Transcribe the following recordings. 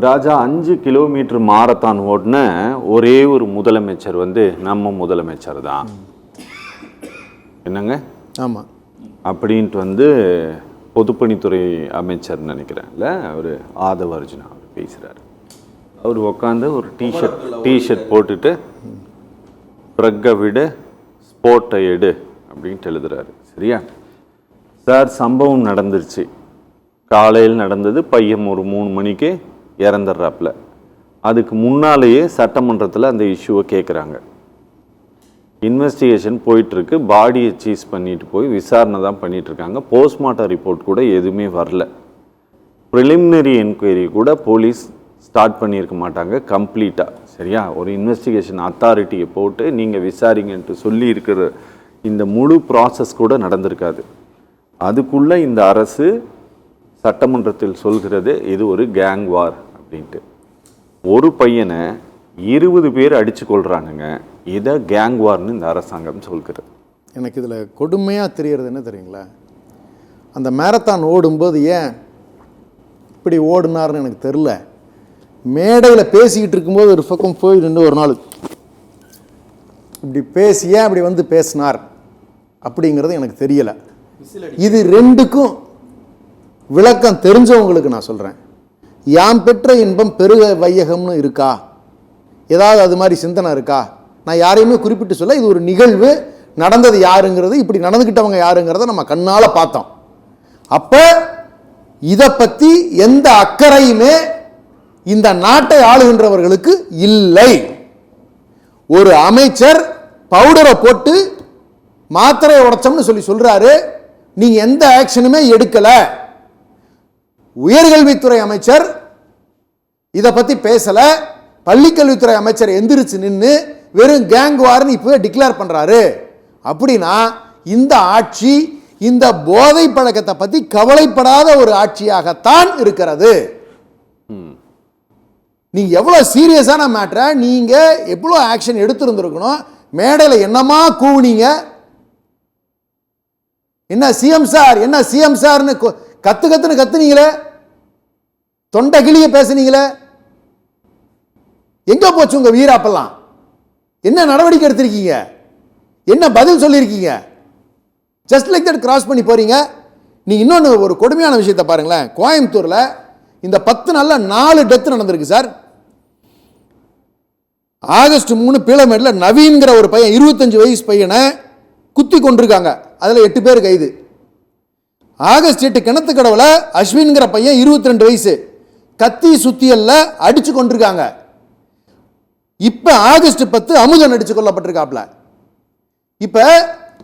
ராஜா 5 kilometre marathon ஓடின ஒரே ஒரு முதலமைச்சர் நம்ம முதலமைச்சர் தான். என்னங்க? ஆமாம். அப்படின்ட்டு பொதுப்பணித்துறை அமைச்சர் நினைக்கிறேன்ல, அவர் ஆதவ அர்ஜுனா அவர் பேசுகிறார். அவர் உட்காந்து ஒரு டிஷர்ட் போட்டுட்டு ப்ரக்கை விடு ஸ்போர்ட்டை எடு அப்படின்ட்டு எழுதுறாரு. சரியா சார்? சம்பவம் நடந்துருச்சு, காலையில் நடந்தது. பையன் ஒரு 3 மணிக்கு இறந்துடுறாப்புல. அதுக்கு முன்னாலேயே சட்டமன்றத்தில் அந்த இஷ்யூவை கேட்குறாங்க. இன்வெஸ்டிகேஷன் போயிட்டுருக்கு. பாடியை சீஸ் பண்ணிட்டு போய் விசாரணை தான் பண்ணிகிட்ருக்காங்க. போஸ்ட்மார்ட்டம் ரிப்போர்ட் கூட எதுவுமே வரல. ப்ரிலிமினரி என்கொயரி கூட போலீஸ் ஸ்டார்ட் பண்ணியிருக்க மாட்டாங்க கம்ப்ளீட்டாக. சரியா? ஒரு இன்வெஸ்டிகேஷன் அத்தாரிட்டியை போட்டு நீங்கள் விசாரிங்கன்ட்டு சொல்லி இருக்கிற இந்த முழு ப்ராசஸ் கூட நடந்திருக்காது. அதுக்குள்ளே இந்த அரசு சட்டமன்றத்தில் சொல்கிறது இது ஒரு கேங் வார் அப்படின்ட்டு. ஒரு பையனை 20 பேர் அடித்து கொள்கிறானுங்க. இதை கேங் வார்னு இந்த அரசாங்கம் சொல்கிறது. எனக்கு இதில் கொடுமையாக தெரியறது என்ன தெரியுங்களா? அந்த மேரத்தான் ஓடும்போது ஏன் இப்படி ஓடுனார்னு எனக்கு தெரில. மேடையில் பேசிக்கிட்டு இருக்கும்போது ஒரு பக்கம் போய் நின்று ஒரு நாள் இப்படி பேசி ஏன் அப்படி பேசினார் அப்படிங்கிறது எனக்கு தெரியலை. இது ரெண்டுக்கும் விளக்கம் தெரிஞ்சவங்களுக்கு நான் சொல்கிறேன். யாம் பெற்ற இன்பம் பெருக வையகம்னு இருக்கா? ஏதாவது அது மாதிரி சிந்தனை இருக்கா? நான் யாரையுமே குறிப்பிட்டு சொல்ல. இது ஒரு நிகழ்வு, நடந்தது யாருங்கிறது, இப்படி நடந்துக்கிட்டவங்க யாருங்கிறத நம்ம கண்ணால் பார்த்தோம். அப்போ இதை பற்றி எந்த அக்கறையுமே இந்த நாட்டை ஆளுகின்றவர்களுக்கு இல்லை. ஒரு அமைச்சர் பவுடரை போட்டு மாத்திரையை உடைச்சோம்னு சொல்றாரு. நீங்க எந்த ஆக்ஷனுமே எடுக்கல. உயர்கல்வித்துறை அமைச்சர் இதை பத்தி பேசல. பள்ளிக்கல்வித்துறை அமைச்சர் எந்திரிச்சு நின்று வெறும் கேங் வார்னு இப்பவே டிக்ளேர் பண்றாரு. அப்படின்னா இந்த ஆட்சி இந்த போதை பழக்கத்தை பத்தி கவலைப்படாத ஒரு ஆட்சியாகத்தான் இருக்கிறது. நீங்க எவ்வளவு சீரியஸான மேட்டரை நீங்க எவ்வளவு ஆக்ஷன் எடுத்திருந்திருக்கணும். மேடையில் என்னமா கூவுனீங்க? என்ன சிஎம் சார், என்ன சிஎம் சார்னு கத்துன்னு கத்துனீங்களே, தொண்டை கிளிய பேசுனீங்களே. எங்க போச்சு உங்க வீராப்பெல்லாம்? என்ன நடவடிக்கை எடுத்திருக்கீங்க? என்ன பதில் சொல்லியிருக்கீங்க? ஜஸ்ட் லைக் தட் கிராஸ் பண்ணி போறீங்க. நீங்க இன்னொன்று ஒரு கொடுமையான விஷயத்தை பாருங்களேன். கோயம்புத்தூர்ல இந்த 10 நாள்ல 4 டெத் நடந்திருக்கு சார். ஆகஸ்ட் 3 பீளமேட்ல நவீன்கிற ஒரு பையன் 25 வயசு பையனை குத்தி கொண்டிருக்காங்க. அதுல 8 பேர் கைது. ஆகஸ்ட் 8 கிணத்து கடவுல அஸ்வின்கிற பையன் 22 வயசு கத்தி சுத்தியல்ல அடிச்சு கொண்டிருக்காங்க. இப்ப ஆகஸ்ட் 10 அமுதன் அடிச்சு கொல்லப்பட்டிருக்காப்ல. இப்ப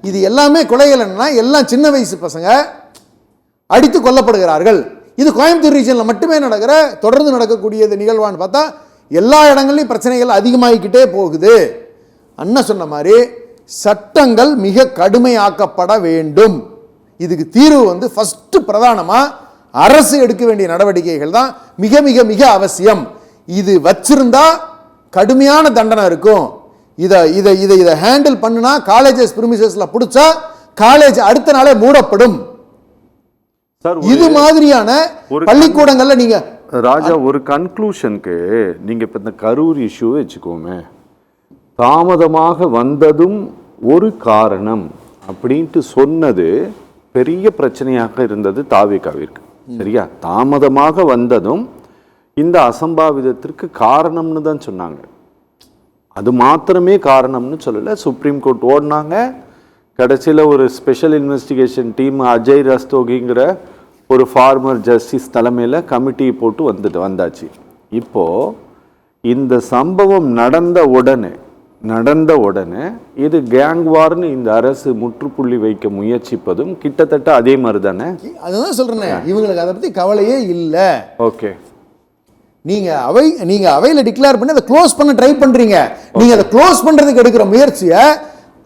இது எல்லாமே கொலைகள் என்னன்னா எல்லாம் சின்ன வயசு பசங்க அடித்து கொல்லப்படுகிறார்கள். இது கோயம்புத்தூர் ரீஜன்ல மட்டுமே நடக்கிற தொடர்ந்து நடக்கக்கூடியது நிகழ்வான்னு பார்த்தா எல்லா இடங்களையும் பிரச்சனைகள் அதிகமாகிக்கிட்டே போகுது. அண்ணன் சொன்ன மாதிரி சட்டங்கள் மிக கடுமையாக்கப்பட வேண்டும். இதுக்கு தீர்வு ஃபர்ஸ்ட் பிரதானமா அரசு எடுக்க வேண்டிய நடவடிக்கைகள் தான் மிக மிக மிக அவசியம். இது வச்சிருந்தா கடுமையான தண்டனை இருக்கும். இதை ஹேண்டில் பண்ணுனா காலேஜஸ் பிரிமிசஸ்ல பிடிச்சா காலேஜ் அடுத்த நாளே மூடப்படும். இது மாதிரியான பள்ளிக்கூடங்கள்ல நீங்க ராஜா ஒரு கன்க்ளூஷனுக்கு நீங்க இப்ப இந்த கரூர் இஷ்யூ வச்சுக்கோமே, தாமதமாக வந்ததும் ஒரு காரணம் அப்படின்ட்டு சொன்னது பெரிய பிரச்சனையாக இருந்தது தாவேகாவிற்கு. சரியா? தாமதமாக வந்ததும் இந்த அசம்பாவிதத்திற்கு காரணம்னு தான் சொன்னாங்க. அது மாத்திரமே காரணம்னு சொல்லல. சுப்ரீம் கோர்ட் ஓடினாங்க. கடைசியில் ஒரு ஸ்பெஷல் இன்வெஸ்டிகேஷன் டீம் அஜய் ரஸ்தோகிங்கிற ஒரு ஃபார்மர் ஜஸ்டிஸ் தலைமையில் கமிட்டி போட்டு வந்தாச்சு. இப்போ இந்த சம்பவம் நடந்த உடனே இது கேங் வார்னு இந்த அரசு முற்றுப்புள்ளி வைக்க முயற்சிப்பதும் கிட்டத்தட்ட அதே மாதிரி தானே. அதுதான் சொல்றேன், இவங்களுக்கு அதை பத்தி கவலையே இல்லை. ஓகே, நீங்க அவையில டிக்ளேர் பண்ணி அதை க்ளோஸ் பண்ண ட்ரை பண்றீங்க. நீங்க அதை க்ளோஸ் பண்றதுக்கு எடுக்கிற முயற்சியை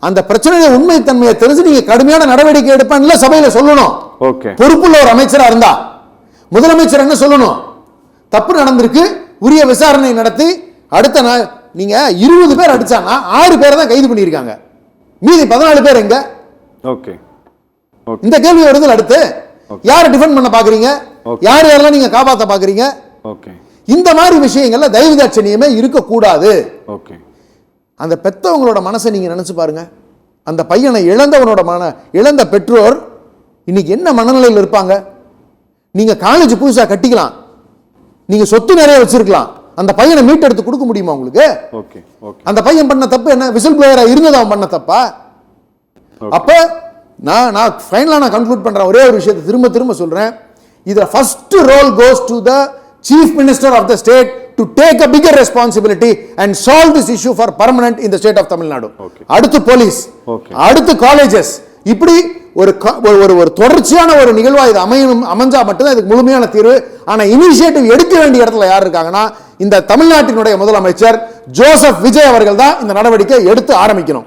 அந்த பிரச்சனைய உண்மைத்தன்மையை தெரிஞ்சு நீங்க கடுமையான நடவடிக்கை எடுப்பேன்ல சபையில சொல்லணும். ஓகே, பொறுப்புள்ள ஒரு அமைச்சரா இருந்தா முதலமைச்சர் என்ன சொல்லணும்? தப்பு நடந்திருக்கு, உரிய விசாரணை நடத்தி அடுத்த நாள் நீங்க 20 பேர் அடிச்சாங்கன்னா 6 பேரை தான் கைது பண்ணியிருக்காங்க. மீதி 14 பேர் எங்க? ஓகே, இந்த கேள்வி வருது. அடுத்து யாரை டிஃபெண்ட் பண்ண பாக்குறீங்க? யாரெல்லாம் நீங்க காப்பாத்த பாக்குறீங்க? ஓகே, இந்த மாதிரி விஷயங்கள்ல தயவு தாட்சணியமே இருக்கக்கூடாது. ஓகே. அந்த பெத்தவங்களோட மனசை நீங்க நினைச்சு பாருங்க. அந்த பையனை இழந்தவனோட இழந்த பெற்றோர் இன்னைக்கு என்ன மனநிலையில் இருப்பாங்க? நீங்க காலேஜ் புதுசா கட்டிக்கலாம், நீங்க சொத்து நிறைய வச்சிருக்கலாம், அந்த பையனை மீட்டெடுத்து கொடுக்க முடியுமா உங்களுக்கு? ஓகே. ஓகே. அந்த பையன் பண்ண தப்பு என்ன? விசில் பிளேயரா இருந்தது அவன் பண்ண தப்பா? அப்ப நான் ஃபைனலா கன்க்ளூட் பண்றேன். ஒரே ஒரு விஷயத்தை திரும்ப திரும்ப சொல்றேன். இதுல first role goes to the chief minister of the state to take a bigger responsibility and solve this issue for permanent in the state of Tamil Nadu. அடுத்து போலீஸ், அடுத்து காலேஜஸ், இப்படி ஒரு தொடர்ச்சியான ஒரு நிகழ்வா இது அமைஞ்சா மட்டும்தான் இதுக்கு முழுமையான தீர்வு. ஆனா இனிஷியேட்டிவ் எடுக்க வேண்டிய இடத்துல யார் இருக்காங்கன்னா இந்த தமிழ்நாட்டினுடைய முதலமைச்சர் ஜோசப் விஜய் அவர்கள் தான் இந்த நடவடிக்கை எடுத்து ஆரம்பிக்கணும்.